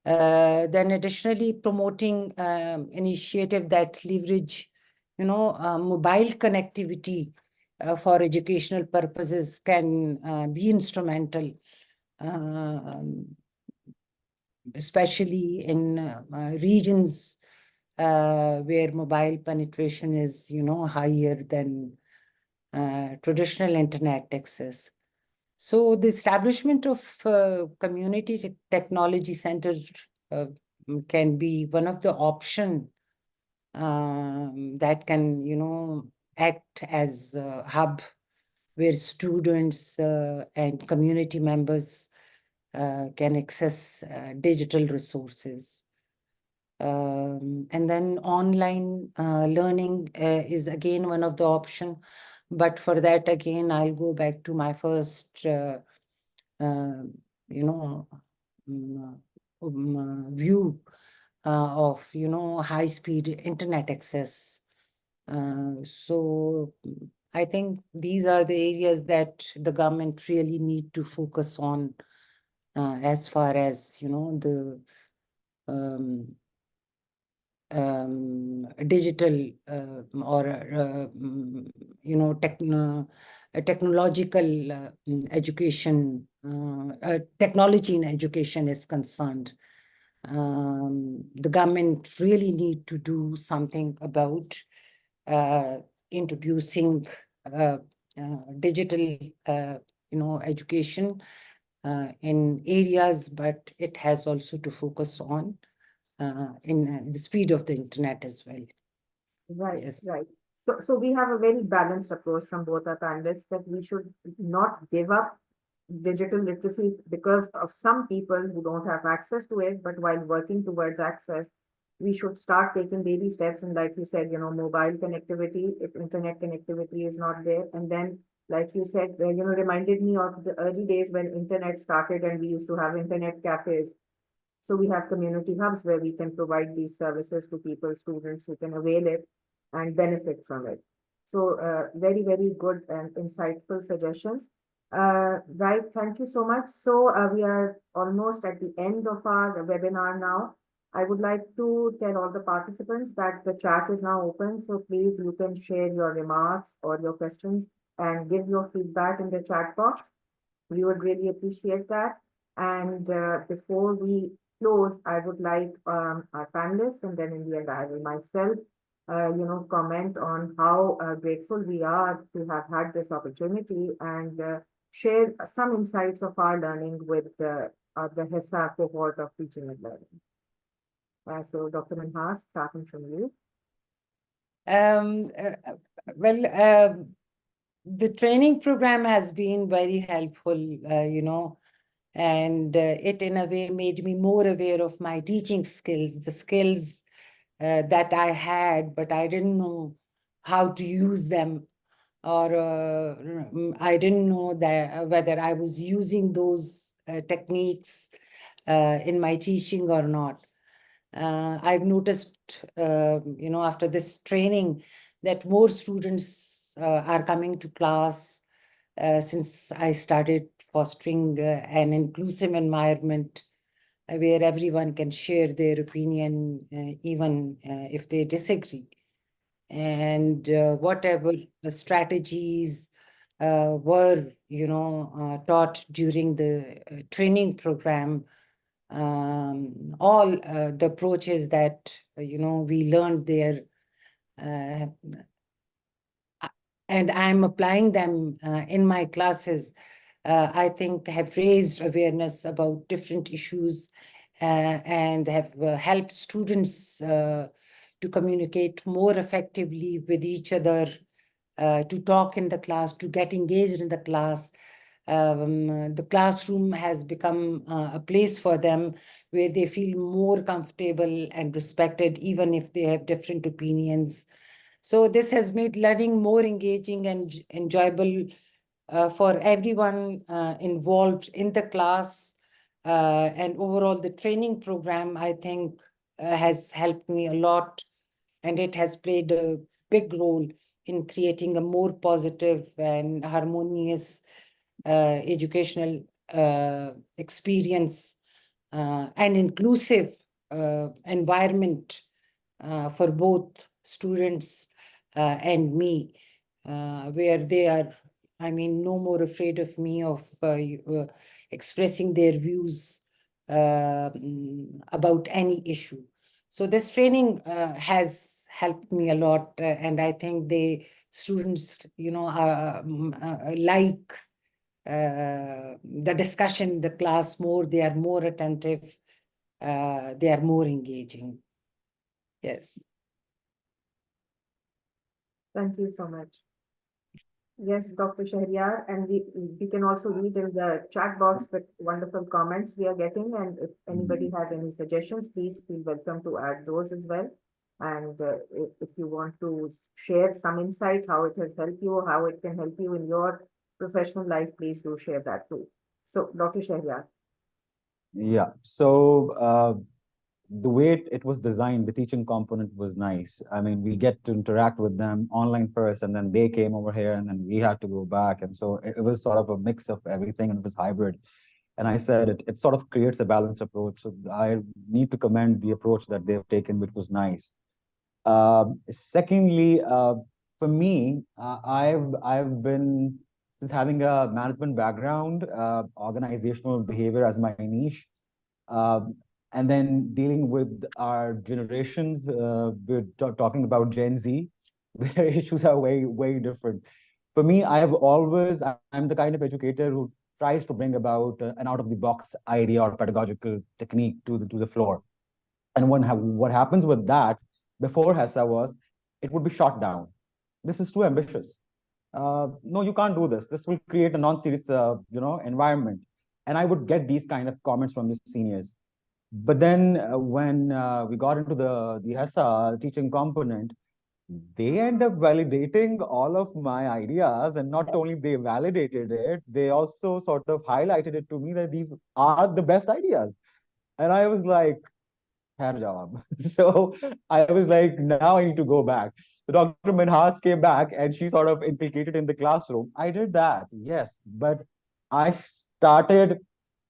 Then additionally, promoting initiative that leverage, mobile connectivity for educational purposes can be instrumental, especially in regions where mobile penetration is, higher than traditional internet access. So the establishment of community technology centers can be one of the options that can, act as a hub where students and community members can access digital resources. And then online learning is again one of the options. But for that, again, I'll go back to my first, view of, high-speed internet access. So I think these are the areas that the government really need to focus on as far as, the digital or technological education, technology in education is concerned. The government really need to do something about introducing digital, education in areas, but it has also to focus on in the speed of the internet as well. Right, Yes. right. So we have a very balanced approach from both our panelists that we should not give up digital literacy because of some people who don't have access to it, but while working towards access, we should start taking baby steps. And like you said, mobile connectivity, if internet connectivity is not there, and then like you said, reminded me of the early days when internet started and we used to have internet cafes. So we have community hubs where we can provide these services to people, students who can avail it and benefit from it. So very, very good and insightful suggestions. Right, thank you so much. So we are almost at the end of our webinar now. I would like to tell all the participants that the chat is now open. So please, you can share your remarks or your questions and give your feedback in the chat box. We would really appreciate that. And before we close, I would like our panelists, and then in the end, I will myself, comment on how grateful we are to have had this opportunity and share some insights of our learning with the HESSA cohort of teaching and learning. So Dr. Minhas, starting from you. Well, the training program has been very helpful, and it in a way made me more aware of my teaching skills, the skills that I had, but I didn't know how to use them, or I didn't know that whether I was using those techniques in my teaching or not. I've noticed, after this training, that more students are coming to class since I started fostering an inclusive environment where everyone can share their opinion, even if they disagree. And whatever strategies were, taught during the training program, all the approaches that, we learned there, and I'm applying them in my classes, I think have raised awareness about different issues and have helped students to communicate more effectively with each other, to talk in the class, to get engaged in the class. The classroom has become a place for them where they feel more comfortable and respected, even if they have different opinions. So this has made learning more engaging and enjoyable for everyone involved in the class. And overall, the training program, I think, has helped me a lot, and it has played a big role in creating a more positive and harmonious educational experience and inclusive environment for both students and me, where they are, no more afraid of me of expressing their views about any issue. So this training has helped me a lot, and I think the students, like the discussion in the class more. They are more attentive, they are more engaging. Yes. Thank you so much. Yes, Dr. Shaheryar, and we can also read in the chat box the wonderful comments we are getting, and if anybody has any suggestions, please feel welcome to add those as well. And if you want to share some insight, how it has helped you, how it can help you in your professional life, please do share that too. So, Dr. Shaheryar. Yeah, so the way it was designed, the teaching component was nice. I mean, we get to interact with them online first, and then they came over here, and then we had to go back. And so it was sort of a mix of everything, and it was hybrid. And I said it sort of creates a balanced approach. So I need to commend the approach that they've taken, which was nice. Secondly, for me, I've been, since having a management background, organizational behavior as my niche, and then dealing with our generations, we're talking about Gen Z, their issues are way different. For me, I'm the kind of educator who tries to bring about an out-of-the-box idea or pedagogical technique to the floor. And what happens with that before HESSA was, it would be shot down. This is too ambitious. No, you can't do this. This will create a non-serious, environment. And I would get these kind of comments from the seniors. But then when we got into the HESSA teaching component, they end up validating all of my ideas, and not only they validated it, they also sort of highlighted it to me that these are the best ideas. And I was like, hair job. So I was like, now I need to go back. So Dr. Minhas came back and she sort of inculcated in the classroom. I did that, yes, but I started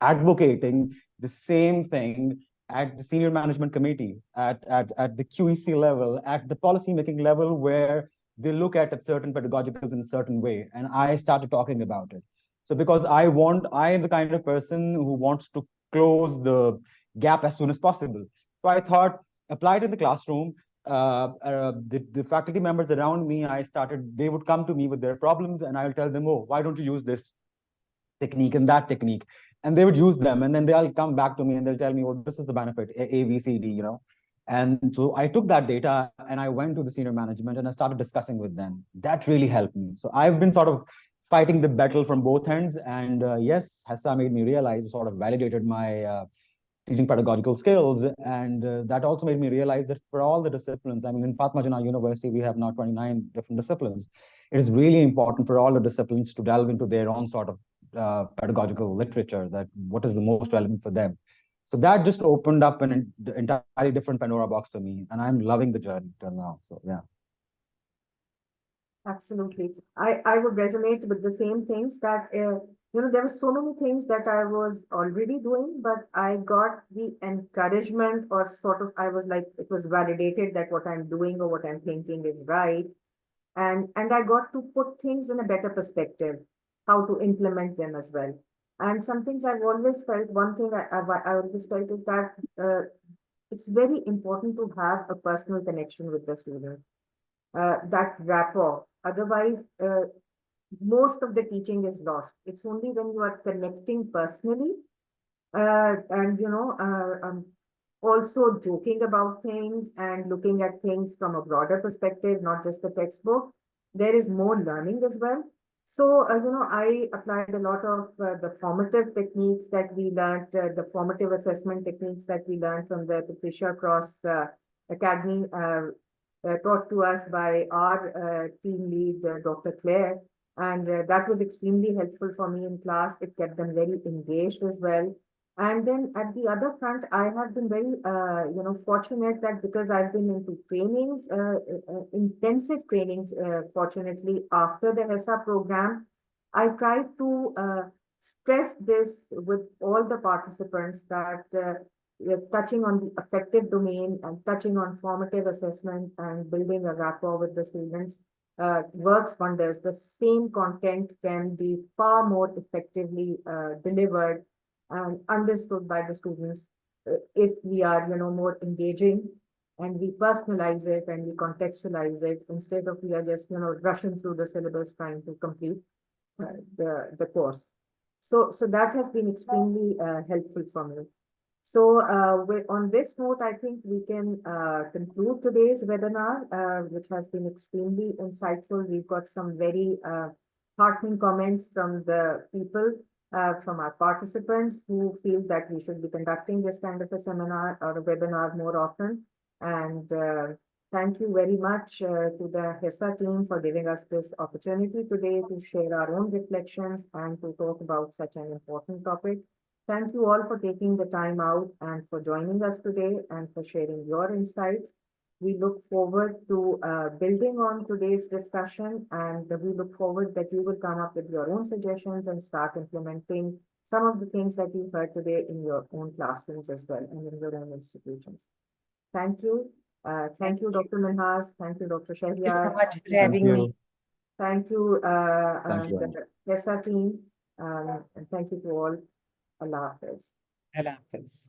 advocating the same thing at the senior management committee, at the QEC level, at the policy making level, where they look at certain pedagogicals in a certain way. And I started talking about it. So because I am the kind of person who wants to close the gap as soon as possible. So I thought, apply it in the classroom. The faculty members around me, they would come to me with their problems, and I'll tell them, oh, why don't you use this technique and that technique? And they would use them, and then they'll come back to me and they'll tell me, well, this is the benefit, A, B, C, D, And so I took that data and I went to the senior management and I started discussing with them. That really helped me. So I've been sort of fighting the battle from both ends. And yes, HESSA made me realize, sort of validated my teaching pedagogical skills. And that also made me realize that for all the disciplines, I mean, in Fatima Jinnah University, we have now 29 different disciplines. It is really important for all the disciplines to delve into their own sort of pedagogical literature, that what is the most relevant for them. So that just opened up an entirely different Pandora box for me. And I'm loving the journey till now. So yeah. Absolutely. I would resonate with the same things that, there were so many things that I was already doing, but I got the encouragement, or sort of, I was like, it was validated that what I'm doing or what I'm thinking is right. And I got to put things in a better perspective, how to implement them as well. And some things I've always felt, one thing I always felt is that it's very important to have a personal connection with the student, that rapport. Otherwise, most of the teaching is lost. It's only when you are connecting personally and, also joking about things and looking at things from a broader perspective, not just the textbook, there is more learning as well. So, I applied a lot of the formative techniques that we learned, the formative assessment techniques that we learned from the Patricia Cross Academy, taught to us by our team lead, Dr. Claire. And that was extremely helpful for me in class. It kept them very engaged as well. And then at the other front, I have been very, fortunate that because I've been into trainings, intensive trainings, fortunately, after the HESSA program, I tried to stress this with all the participants that touching on the affective domain and touching on formative assessment and building a rapport with the students works wonders. The same content can be far more effectively delivered and understood by the students if we are, more engaging and we personalize it and we contextualize it, instead of we are just, rushing through the syllabus trying to complete the course. So that has been extremely helpful for me. So on this note, I think we can conclude today's webinar, which has been extremely insightful. We've got some very heartening comments from the people, from our participants, who feel that we should be conducting this kind of a seminar or a webinar more often. And thank you very much to the HESSA team for giving us this opportunity today to share our own reflections and to talk about such an important topic. Thank you all for taking the time out and for joining us today and for sharing your insights. We look forward to building on today's discussion, and we look forward that you will come up with your own suggestions and start implementing some of the things that you've heard today in your own classrooms as well and in your own institutions. Thank you. Thank you, Dr. Minhas. Thank you, Dr. Thank you Shaheryar. so much for having me. Thank you, Thank you. the HESSA team, and thank you to all. Allah Hafiz. Allah Hafiz.